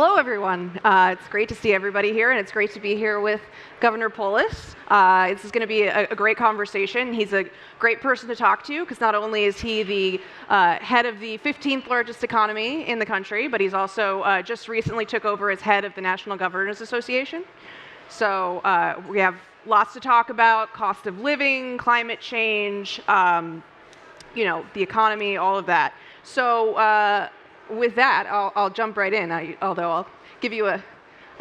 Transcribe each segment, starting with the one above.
Hello, everyone. It's great to see everybody here, and it's great to be here with Governor Polis. This is going to be a great conversation. He's a great person to talk to because not only is he the head of the 15th largest economy in the country, but he's also just recently took over as head of the National Governors Association. So we have lots to talk about: cost of living, climate change, the economy, all of that. So with that, I'll jump right in, although I'll give you a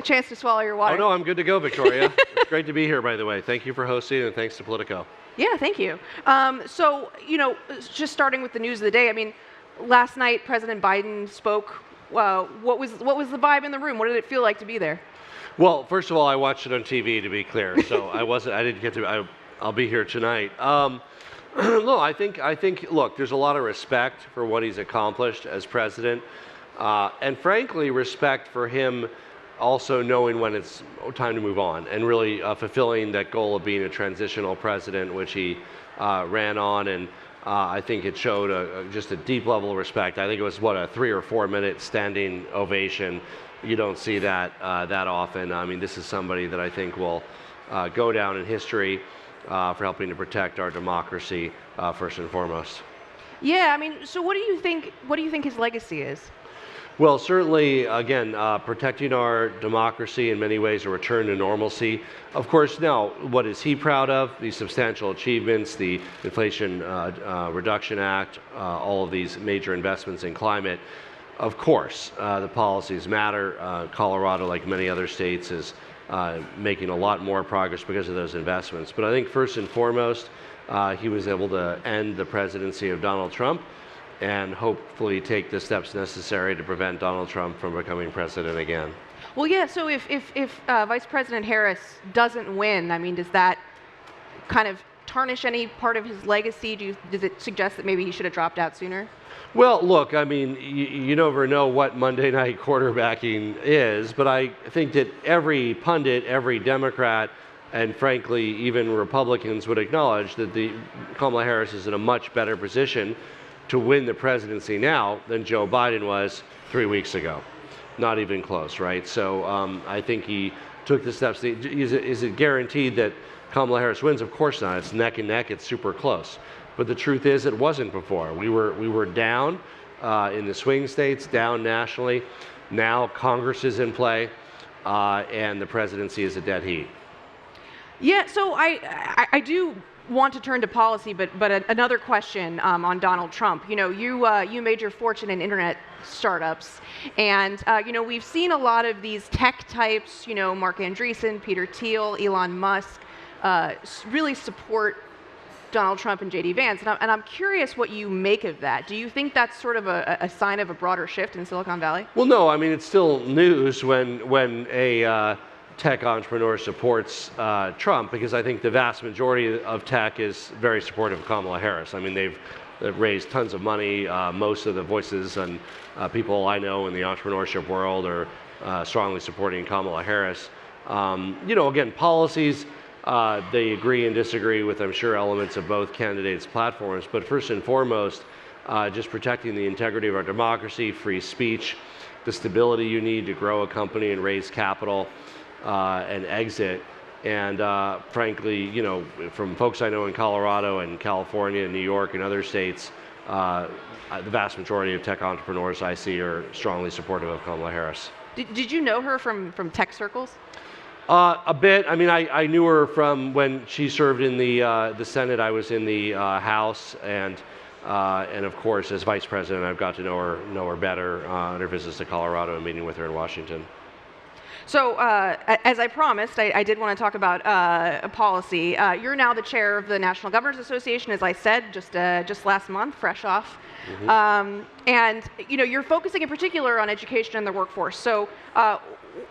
chance to swallow your water. Oh, no, I'm good to go, Victoria. It's great to be here, by the way. Thank you for hosting, and thanks to Politico. Yeah, thank you. Just starting with the news of the day, I mean, last night President Biden spoke. What was the vibe in the room? What did it feel like to be there? Well, first of all, I watched it on TV, to be clear, so I didn't get to. I'll be here tonight. No, I think. Look, there's a lot of respect for what he's accomplished as president, and frankly, respect for him also knowing when it's time to move on and really fulfilling that goal of being a transitional president, which he ran on. And I think it showed just a deep level of respect. I think it was a 3 or 4 minute standing ovation. You don't see that that often. I mean, this is somebody that I think will go down in history for helping to protect our democracy first and foremost. Yeah, I mean, so what do you think his legacy is? Well, certainly, again, protecting our democracy, in many ways a return to normalcy. Of course, now, what is he proud of? These substantial achievements, the Inflation Reduction Act, all of these major investments in climate. Of course, the policies matter. Colorado, like many other states, is making a lot more progress because of those investments. But I think first and foremost, he was able to end the presidency of Donald Trump and hopefully take the steps necessary to prevent Donald Trump from becoming president again. Well, yeah, so if Vice President Harris doesn't win, I mean, does that kind of tarnish any part of his legacy? Does it suggest that maybe he should have dropped out sooner? Well, look, I mean, you never know what Monday night quarterbacking is, but I think that every pundit, every Democrat, and frankly, even Republicans would acknowledge that Kamala Harris is in a much better position to win the presidency now than Joe Biden was 3 weeks ago. Not even close, right? So I think he took the steps. Is it guaranteed that Kamala Harris wins? Of course not. It's neck and neck. It's super close. But the truth is, it wasn't before. We were down in the swing states, down nationally. Now Congress is in play, and the presidency is a dead heat. Yeah, so I do want to turn to policy, but another question on Donald Trump. You made your fortune in internet startups, and we've seen a lot of these tech types, Mark Andreessen, Peter Thiel, Elon Musk, really support Donald Trump and J.D. Vance, and I'm curious what you make of that. Do you think that's sort of a sign of a broader shift in Silicon Valley? Well, no. I mean, it's still news when a tech entrepreneur supports Trump, because I think the vast majority of tech is very supportive of Kamala Harris. I mean, they've raised tons of money. Most of the voices and people I know in the entrepreneurship world are strongly supporting Kamala Harris. Again, policies. They agree and disagree with, I'm sure, elements of both candidates' platforms. But first and foremost, just protecting the integrity of our democracy, free speech, the stability you need to grow a company and raise capital and exit. And frankly, from folks I know in Colorado and California and New York and other states, the vast majority of tech entrepreneurs I see are strongly supportive of Kamala Harris. Did you know her from tech circles? A bit. I mean, I knew her from when she served in the Senate. I was in the House, and of course, as vice president, I've got to know her better on her visits to Colorado and meeting with her in Washington. So, as I promised, I did want to talk about policy. You're now the chair of the National Governors Association, as I said, just last month, fresh off. Mm-hmm. And you're focusing in particular on education and the workforce. So,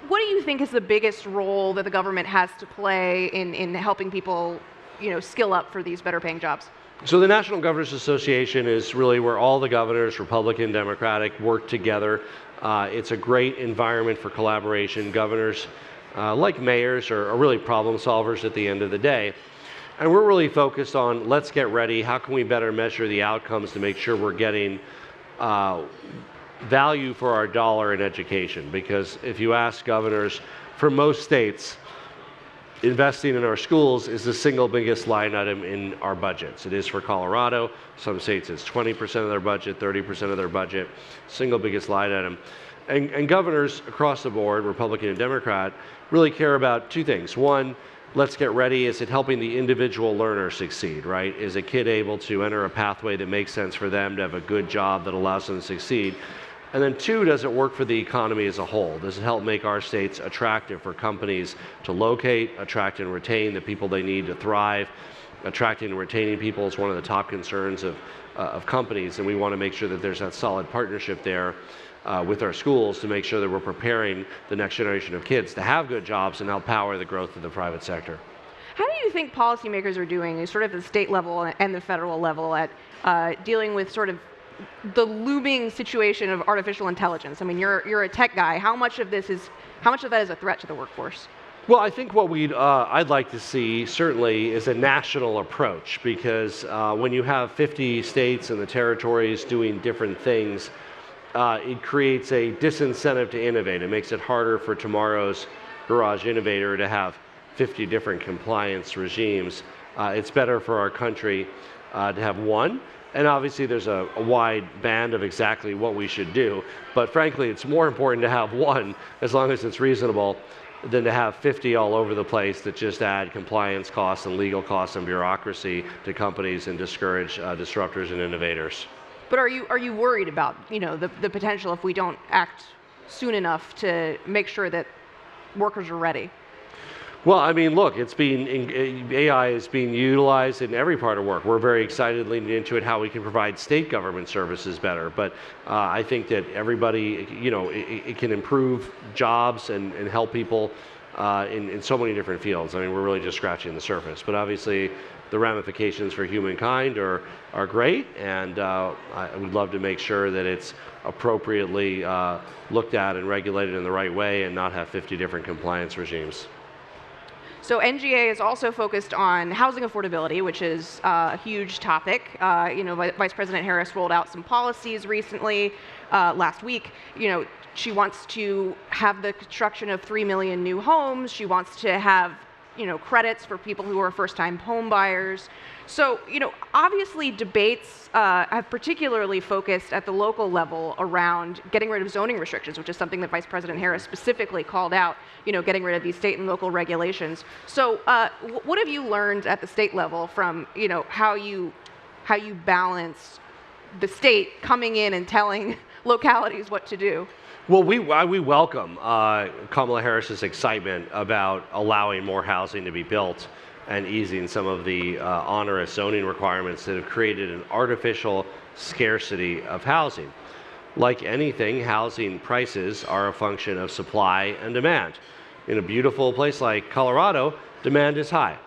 what do you think is the biggest role that the government has to play in helping people, skill up for these better-paying jobs? So the National Governors Association is really where all the governors, Republican, Democratic, work together. It's a great environment for collaboration. Governors, like mayors, are really problem solvers at the end of the day. And we're really focused on, let's get ready. How can we better measure the outcomes to make sure we're getting value for our dollar in education, because if you ask governors for most states, investing in our schools is the single biggest line item in our budgets. It is for Colorado. Some states it's 20% of their budget, 30% of their budget, single biggest line item. And governors across the board, Republican and Democrat, really care about two things. One, let's get ready. Is it helping the individual learner succeed, right? Is a kid able to enter a pathway that makes sense for them to have a good job that allows them to succeed? And then two, does it work for the economy as a whole? Does it help make our states attractive for companies to locate, attract and retain the people they need to thrive? Attracting and retaining people is one of the top concerns of companies, and we want to make sure that there's that solid partnership there with our schools to make sure that we're preparing the next generation of kids to have good jobs and help power the growth of the private sector. How do you think policymakers are doing, sort of at the state level and the federal level, at dealing with sort of the looming situation of artificial intelligence? I mean, you're a tech guy. How much of that is a threat to the workforce? Well, I think what I'd like to see certainly is a national approach, because when you have 50 states and the territories doing different things, it creates a disincentive to innovate. It makes it harder for tomorrow's garage innovator to have 50 different compliance regimes. It's better for our country to have one. And obviously there's a wide band of exactly what we should do. But frankly, it's more important to have one, as long as it's reasonable, than to have 50 all over the place that just add compliance costs and legal costs and bureaucracy to companies and discourage disruptors and innovators. But are you worried about, the potential if we don't act soon enough to make sure that workers are ready? Well, I mean, look, AI is being utilized in every part of work. We're very excited leaning into it, how we can provide state government services better. But I think that everybody, it can improve jobs and help people in so many different fields. I mean, we're really just scratching the surface. But obviously, the ramifications for humankind are great, and I would love to make sure that it's appropriately looked at and regulated in the right way and not have 50 different compliance regimes. So NGA is also focused on housing affordability, which is a huge topic. Vice President Harris rolled out some policies recently, last week. She wants to have the construction of 3 million new homes. She wants to have credits for people who are first-time home buyers. So, obviously debates have particularly focused at the local level around getting rid of zoning restrictions, which is something that Vice President Harris specifically called out, getting rid of these state and local regulations. So, what have you learned at the state level from, how you balance the state coming in and telling localities what to do? Well, we welcome Kamala Harris's excitement about allowing more housing to be built and easing some of the onerous zoning requirements that have created an artificial scarcity of housing. Like anything, housing prices are a function of supply and demand. In a beautiful place like Colorado, demand is high.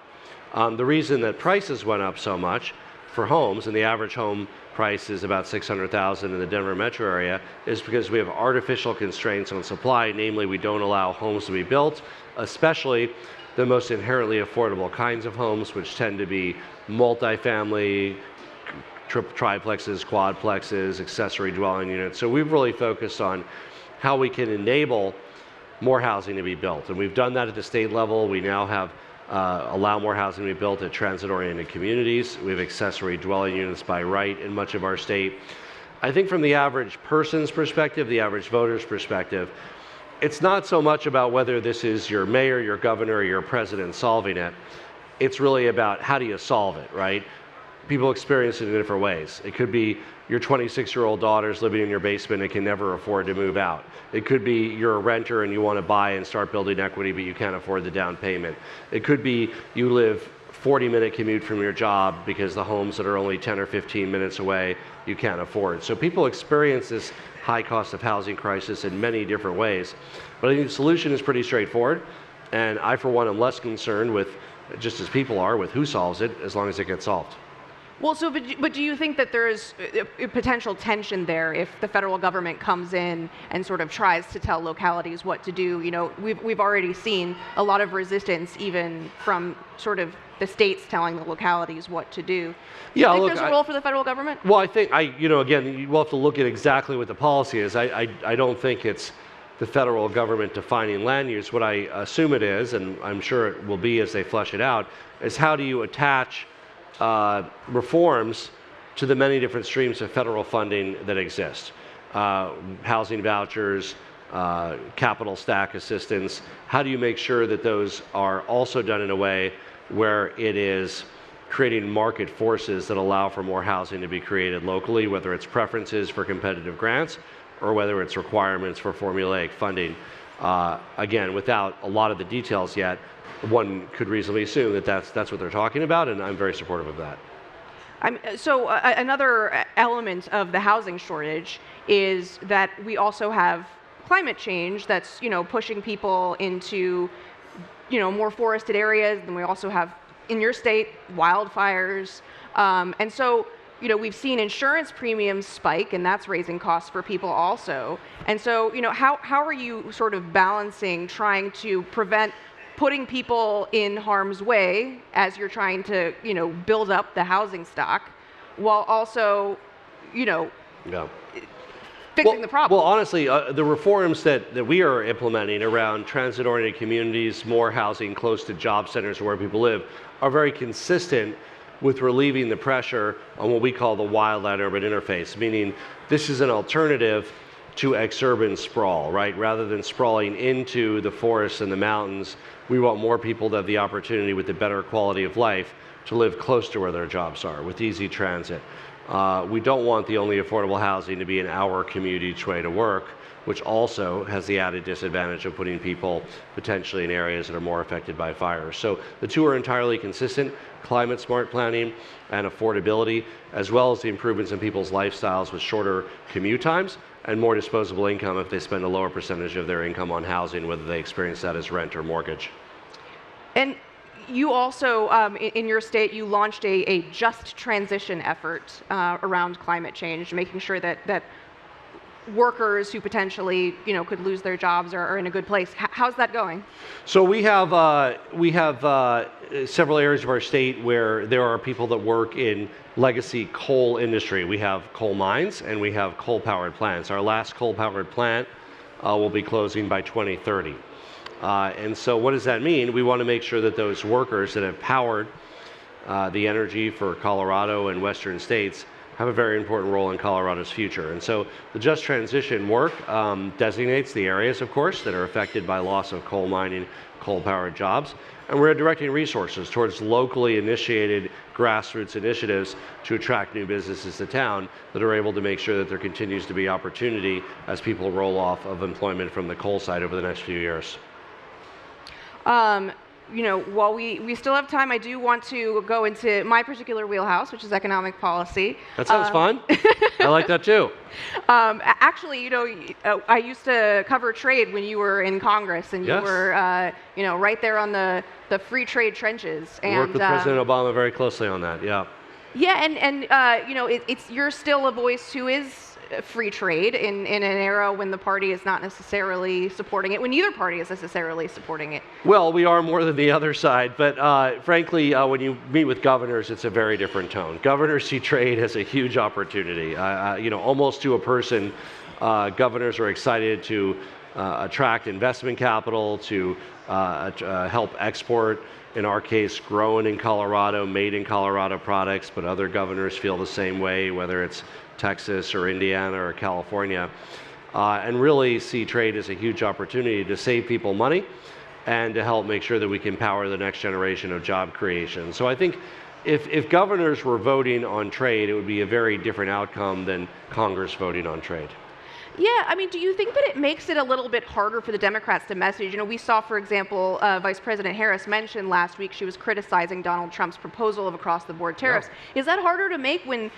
The reason that prices went up so much for homes, and the average home price is about $600,000 in the Denver metro area, is because we have artificial constraints on supply. Namely, we don't allow homes to be built, especially the most inherently affordable kinds of homes, which tend to be multifamily, triplexes, quadplexes, accessory dwelling units. So we've really focused on how we can enable more housing to be built. And we've done that at the state level. We now have allow more housing to be built at transit-oriented communities. We have accessory dwelling units by right in much of our state. I think from the average person's perspective, the average voter's perspective, it's not so much about whether this is your mayor, your governor, or your president solving it. It's really about how do you solve it, right? People experience it in different ways. It could be your 26-year-old daughter's living in your basement and can never afford to move out. It could be you're a renter and you want to buy and start building equity, but you can't afford the down payment. It could be you live 40-minute commute from your job because the homes that are only 10 or 15 minutes away you can't afford. So people experience this high cost of housing crisis in many different ways. But I think the solution is pretty straightforward, and I, for one, am less concerned with, just as people are, with who solves it, as long as it gets solved. Well, so, but do you think that there's a potential tension there if the federal government comes in and sort of tries to tell localities what to do? You know, we've already seen a lot of resistance even from sort of the states telling the localities what to do. Do you think there's a role for the federal government? Well, I think, again, we'll have to look at exactly what the policy is. I don't think it's the federal government defining land use. What I assume it is, and I'm sure it will be as they flesh it out, is how do you attach reforms to the many different streams of federal funding that exist. Housing vouchers, capital stack assistance. How do you make sure that those are also done in a way where it is creating market forces that allow for more housing to be created locally, whether it's preferences for competitive grants or whether it's requirements for formulaic funding. Again, without a lot of the details yet, one could reasonably assume that that's what they're talking about, and I'm very supportive of that. Another element of the housing shortage is that we also have climate change that's, pushing people into, more forested areas. And we also have, in your state, wildfires. And so, we've seen insurance premiums spike, and that's raising costs for people also. And so, how are you sort of balancing trying to prevent putting people in harm's way as you're trying to, build up the housing stock, while also, fixing the problem? Well, honestly, the reforms that we are implementing around transit-oriented communities, more housing close to job centers where people live, are very consistent with relieving the pressure on what we call the wildland-urban interface, meaning this is an alternative to exurban sprawl, right? Rather than sprawling into the forests and the mountains, we want more people to have the opportunity with a better quality of life to live close to where their jobs are with easy transit. We don't want the only affordable housing to be an hour commute each way to work, which also has the added disadvantage of putting people potentially in areas that are more affected by fires. So the two are entirely consistent: climate smart planning and affordability, as well as the improvements in people's lifestyles with shorter commute times and more disposable income if they spend a lower percentage of their income on housing, whether they experience that as rent or mortgage. And you also, in your state, you launched a just transition effort around climate change, making sure that workers who potentially, could lose their jobs are in a good place. How's that going? So we have several areas of our state where there are people that work in legacy coal industry. We have coal mines and we have coal-powered plants. Our last coal-powered plant will be closing by 2030. And so what does that mean? We want to make sure that those workers that have powered the energy for Colorado and western states have a very important role in Colorado's future. And so the just transition work designates the areas, of course, that are affected by loss of coal mining, coal-powered jobs. And we're directing resources towards locally initiated grassroots initiatives to attract new businesses to town that are able to make sure that there continues to be opportunity as people roll off of employment from the coal side over the next few years. While we still have time, I do want to go into my particular wheelhouse, which is economic policy. That sounds fun. I like that too. Actually, I used to cover trade when you were in Congress, and you Yes. were, right there on the free trade trenches. And worked with President Obama very closely on that. Yeah. Yeah, and you're still a voice who is free trade in an era when the party is not necessarily supporting it, when neither party is necessarily supporting it. Well, we are more than the other side, but frankly, when you meet with governors, it's a very different tone. Governors see trade as a huge opportunity. Almost to a person, governors are excited to attract investment capital, to help export, in our case, grown in Colorado, made in Colorado products, but other governors feel the same way, whether it's Texas or Indiana or California, and really see trade as a huge opportunity to save people money and to help make sure that we can power the next generation of job creation. So I think if governors were voting on trade, it would be a very different outcome than Congress voting on trade. Yeah, do you think that it makes it a little bit harder for the Democrats to message? We saw, for example, Vice President Harris mentioned last week she was criticizing Donald Trump's proposal of across-the-board tariffs. Yeah. Is that harder to make when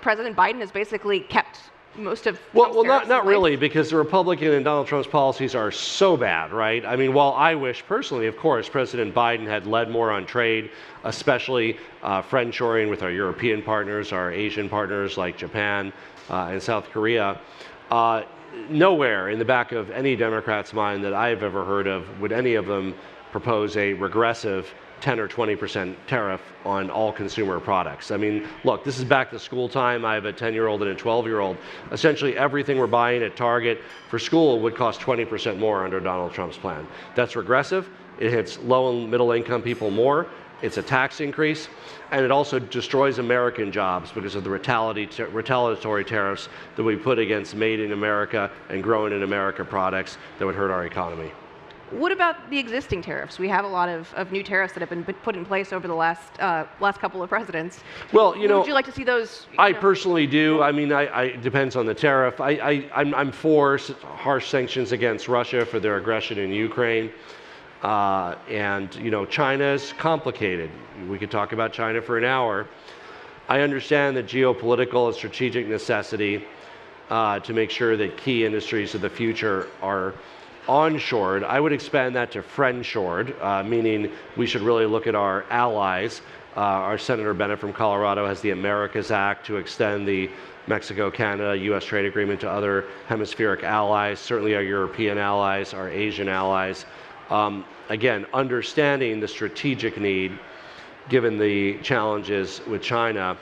President Biden has basically kept most of Well, Trump's tariffs not in life? really, because the Republican and Donald Trump's policies are so bad, right? I mean, while I wish personally, of course, President Biden had led more on trade, especially friendshoring with our European partners, our Asian partners like Japan and South Korea. Nowhere in the back of any Democrat's mind that I've ever heard of would any of them propose a regressive 10 or 20% tariff on all consumer products. I mean, look, this is back to school time. I have a 10-year-old and a 12-year-old. Essentially, everything we're buying at Target for school would cost 20% more under Donald Trump's plan. That's regressive. It hits low and middle income people more. It's a tax increase, and it also destroys American jobs because of the retaliatory tariffs that we put against made in America and grown in America products that would hurt our economy. What about the existing tariffs? We have a lot of new tariffs that have been put in place over the last couple of presidents. Well, you know, would you like to see those? I personally do. I mean, it depends on the tariff. I'm for harsh sanctions against Russia for their aggression in Ukraine. And, you know, China's complicated. We could talk about China for an hour. I understand the geopolitical and strategic necessity to make sure that key industries of the future are onshored. I would expand that to friendshored, meaning we should really look at our allies. Our Senator Bennett from Colorado has the Americas Act to extend the Mexico-Canada U.S. trade agreement to other hemispheric allies, certainly our European allies, our Asian allies. Again, understanding the strategic need, given the challenges with China,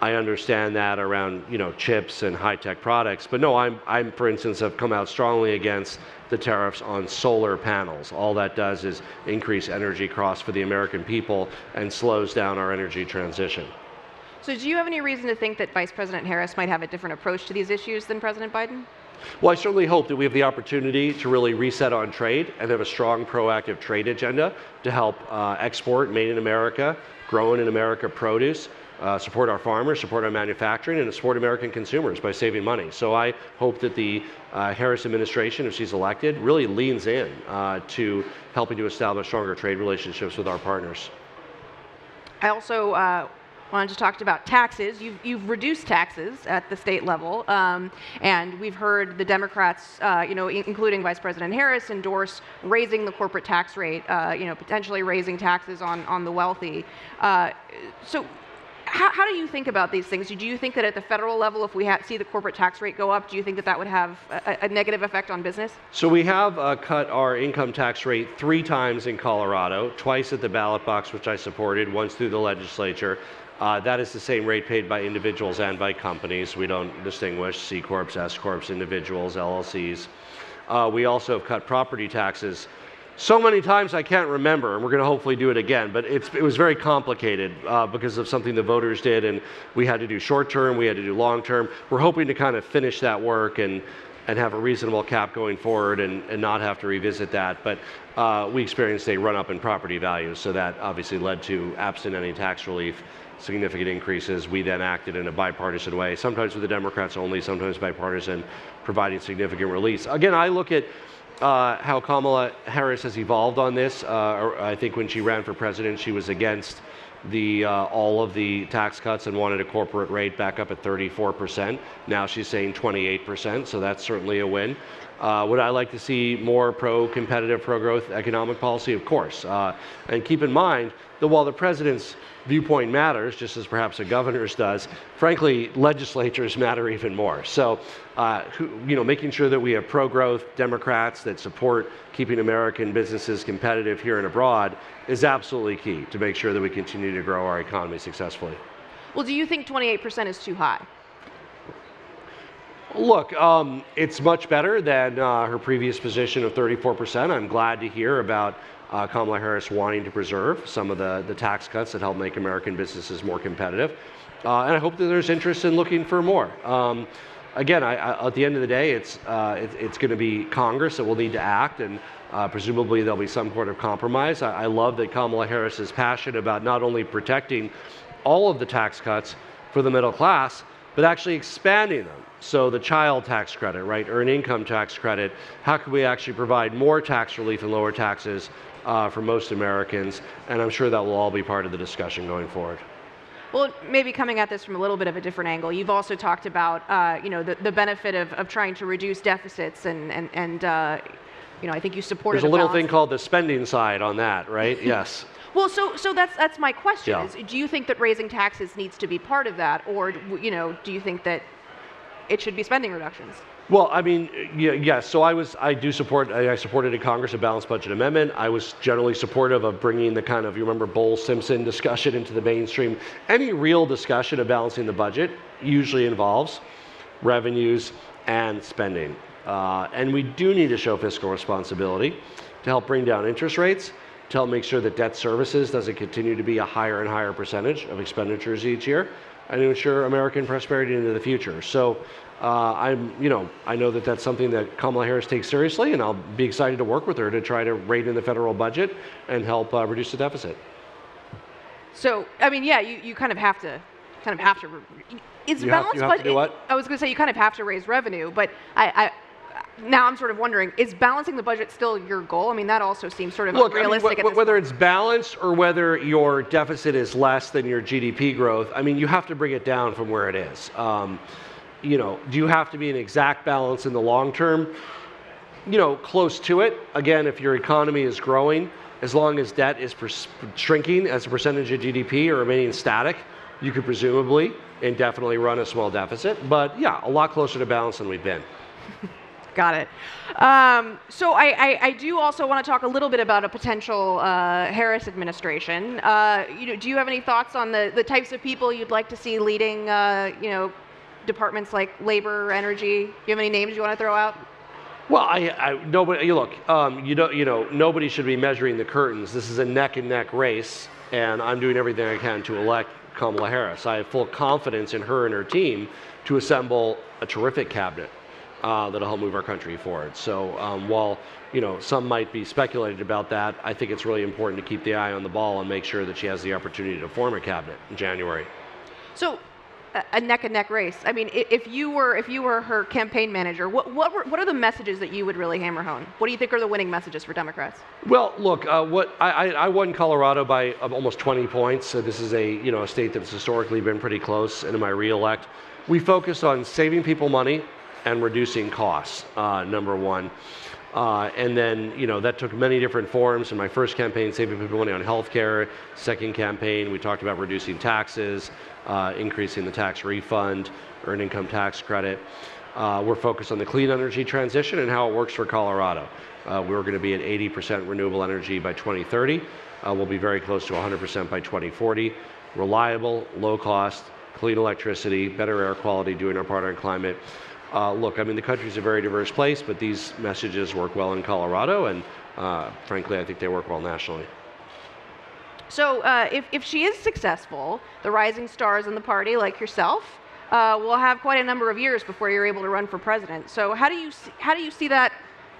I understand that around, you know, chips and high-tech products. But no, I'm, for instance, have come out strongly against the tariffs on solar panels. All that does is increase energy costs for the American people and slows down our energy transition. So do you have any reason to think that Vice President Harris might have a different approach to these issues than President Biden? Well, I certainly hope that we have the opportunity to really reset on trade and have a strong proactive trade agenda to help export made in America, grown in America produce, support our farmers, support our manufacturing, and support American consumers by saving money. So I hope that the Harris administration, if she's elected, really leans in to helping to establish stronger trade relationships with our partners. I also wanted to talk about taxes. You've reduced taxes at the state level, and we've heard the Democrats, including Vice President Harris, endorse raising the corporate tax rate, potentially raising taxes on the wealthy. So how do you think about these things? Do you think that at the federal level, if we see the corporate tax rate go up, do you think that would have a negative effect on business? So we have cut our income tax rate 3 times in Colorado, twice at the ballot box, which I supported, once through the legislature. That is the same rate paid by individuals and by companies. We don't distinguish C Corps, S Corps, individuals, LLCs. We also have cut property taxes so many times I can't remember, and we're going to hopefully do it again, but it was very complicated because of something the voters did, and we had to do short-term, we had to do long-term. We're hoping to kind of finish that work and have a reasonable cap going forward and not have to revisit that. But we experienced a run-up in property values, so that obviously led to, absent any tax relief, significant increases. We then acted in a bipartisan way, sometimes with the Democrats only, sometimes bipartisan, providing significant relief. Again, I look at how Kamala Harris has evolved on this. I think when she ran for president, she was against all of the tax cuts and wanted a corporate rate back up at 34%. Now she's saying 28%, so that's certainly a win. Would I like to see more pro-competitive, pro-growth economic policy? Of course. And keep in mind that while the president's viewpoint matters, just as perhaps a governor's does, frankly, legislatures matter even more. So, making sure that we have pro-growth Democrats that support keeping American businesses competitive here and abroad is absolutely key to make sure that we continue to grow our economy successfully. Well, do you think 28% is too high? Look, it's much better than her previous position of 34%. I'm glad to hear about Kamala Harris wanting to preserve some of the tax cuts that help make American businesses more competitive. And I hope that there's interest in looking for more. Again, at the end of the day, it's going to be Congress that will need to act, and presumably there'll be some sort of compromise. I love that Kamala Harris is passionate about not only protecting all of the tax cuts for the middle class, but actually expanding them. So the child tax credit, right, earned income tax credit, how can we actually provide more tax relief and lower taxes for most Americans? And I'm sure that will all be part of the discussion going forward. Well, maybe coming at this from a little bit of a different angle, you've also talked about, the benefit of trying to reduce deficits and I think you supported There's a little balance. thing called the spending side on that, right? Yes. Well, so that's my question. Yeah. Is, do you think that raising taxes needs to be part of that, or do you think that it should be spending reductions? Well, I mean, yes. So I supported in Congress a balanced budget amendment. I was generally supportive of bringing the kind of, you remember, Bowles-Simpson discussion into the mainstream. Any real discussion of balancing the budget usually involves revenues and spending. And we do need to show fiscal responsibility to help bring down interest rates, to help make sure that debt services doesn't continue to be a higher and higher percentage of expenditures each year, and to ensure American prosperity into the future. So I know that that's something that Kamala Harris takes seriously, and I'll be excited to work with her to try to rein in the federal budget and help reduce the deficit. So, I mean, yeah, you kind of have to. Is You balanced have to do what? I was going to say you kind of have to raise revenue, but now I'm sort of wondering, is balancing the budget still your goal? I mean, that also seems sort of unrealistic. Whether it's balanced or whether your deficit is less than your GDP growth, I mean, you have to bring it down from where it is. Do you have to be in exact balance in the long term? Close to it. Again, if your economy is growing, as long as debt is shrinking as a percentage of GDP or remaining static, you could presumably and definitely run a small deficit. But yeah, a lot closer to balance than we've been. Got it. So I do also want to talk a little bit about a potential Harris administration. Do you have any thoughts on the types of people you'd like to see leading, departments like labor, energy? Do you have any names you want to throw out? Well, nobody should be measuring the curtains. This is a neck and neck race, and I'm doing everything I can to elect Kamala Harris. I have full confidence in her and her team to assemble a terrific cabinet that'll help move our country forward. So while some might be speculated about that, I think it's really important to keep the eye on the ball and make sure that she has the opportunity to form a cabinet in January. So a neck and neck race. I mean, if you were her campaign manager, what are the messages that you would really hammer home? What do you think are the winning messages for Democrats? Well, look, I won Colorado by almost 20 points. So this is a state that's historically been pretty close. And in my reelect, we focused on saving people money and reducing costs, number one. And then, that took many different forms. In my first campaign, saving people money on health care. Second campaign, we talked about reducing taxes, increasing the tax refund, earned income tax credit. We're focused on the clean energy transition and how it works for Colorado. We're going to be at 80% renewable energy by 2030. We'll be very close to 100% by 2040. Reliable, low cost, clean electricity, better air quality, doing our part on climate. Look, I mean, the country's a very diverse place, but these messages work well in Colorado, and frankly, I think they work well nationally. So if she is successful, the rising stars in the party, like yourself, will have quite a number of years before you're able to run for president. So how do you see that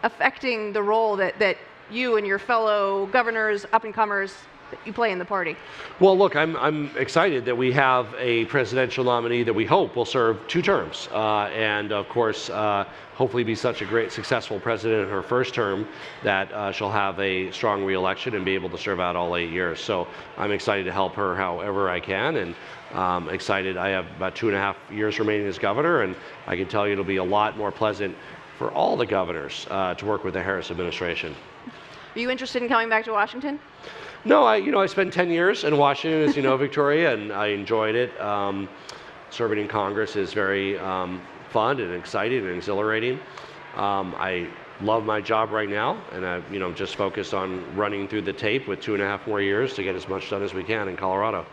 affecting the role that you and your fellow governors, up-and-comers, that you play in the party? Well, look, I'm excited that we have a presidential nominee that we hope will serve 2 terms, and of course, hopefully be such a great, successful president in her first term that she'll have a strong re-election and be able to serve out all 8 years. So I'm excited to help her however I can, and excited. I have about 2.5 years remaining as governor, and I can tell you it'll be a lot more pleasant for all the governors to work with the Harris administration. Are you interested in coming back to Washington? No, I spent 10 years in Washington, as you know, Victoria, and I enjoyed it. Serving in Congress is very fun and exciting and exhilarating. I love my job right now, and I'm just focused on running through the tape with 2.5 more years to get as much done as we can in Colorado.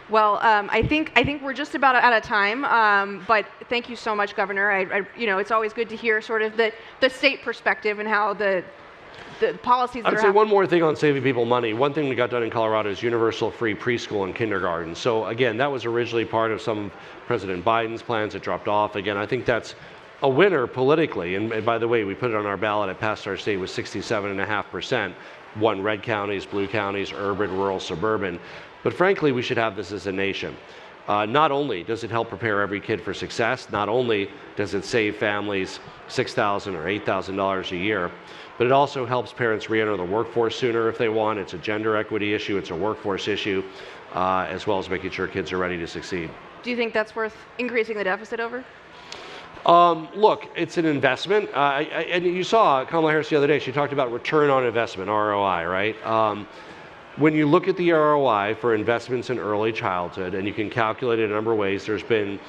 Well, I think we're just about out of time, but thank you so much, Governor. It's always good to hear sort of the state perspective and how the policies that I'd say one more thing on saving people money. One thing we got done in Colorado is universal free preschool and kindergarten. So again, that was originally part of some President Biden's plans. It dropped off. Again, I think that's a winner politically. And by the way, we put it on our ballot. It passed our state with 67.5%. Won red counties, blue counties, urban, rural, suburban. But frankly, we should have this as a nation. Not only does it help prepare every kid for success, not only does it save families $6,000 or $8,000 a year, but it also helps parents re-enter the workforce sooner if they want. It's a gender equity issue. It's a workforce issue. as well as making sure kids are ready to succeed. Do you think that's worth increasing the deficit over? Look, it's an investment. And you saw Kamala Harris the other day, she talked about return on investment, ROI, right? When you look at the ROI for investments in early childhood, and you can calculate it a number of ways, there's been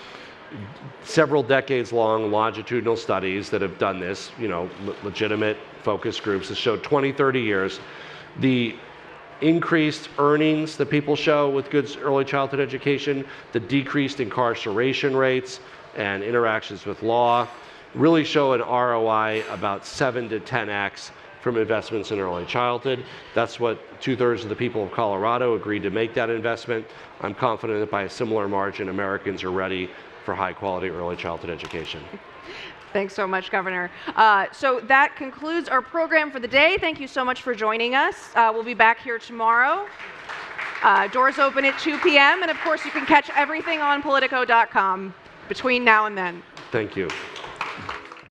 several decades-long longitudinal studies that have done this, legitimate focus groups that showed 20, 30 years, the increased earnings that people show with good early childhood education, the decreased incarceration rates and interactions with law really show an ROI about 7 to 10x from investments in early childhood. That's what 2/3 of the people of Colorado agreed to make that investment. I'm confident that by a similar margin, Americans are ready for high quality early childhood education. Thanks so much, Governor. So that concludes our program for the day. Thank you so much for joining us. We'll be back here tomorrow. Doors open at 2 p.m. And of course, you can catch everything on Politico.com between now and then. Thank you.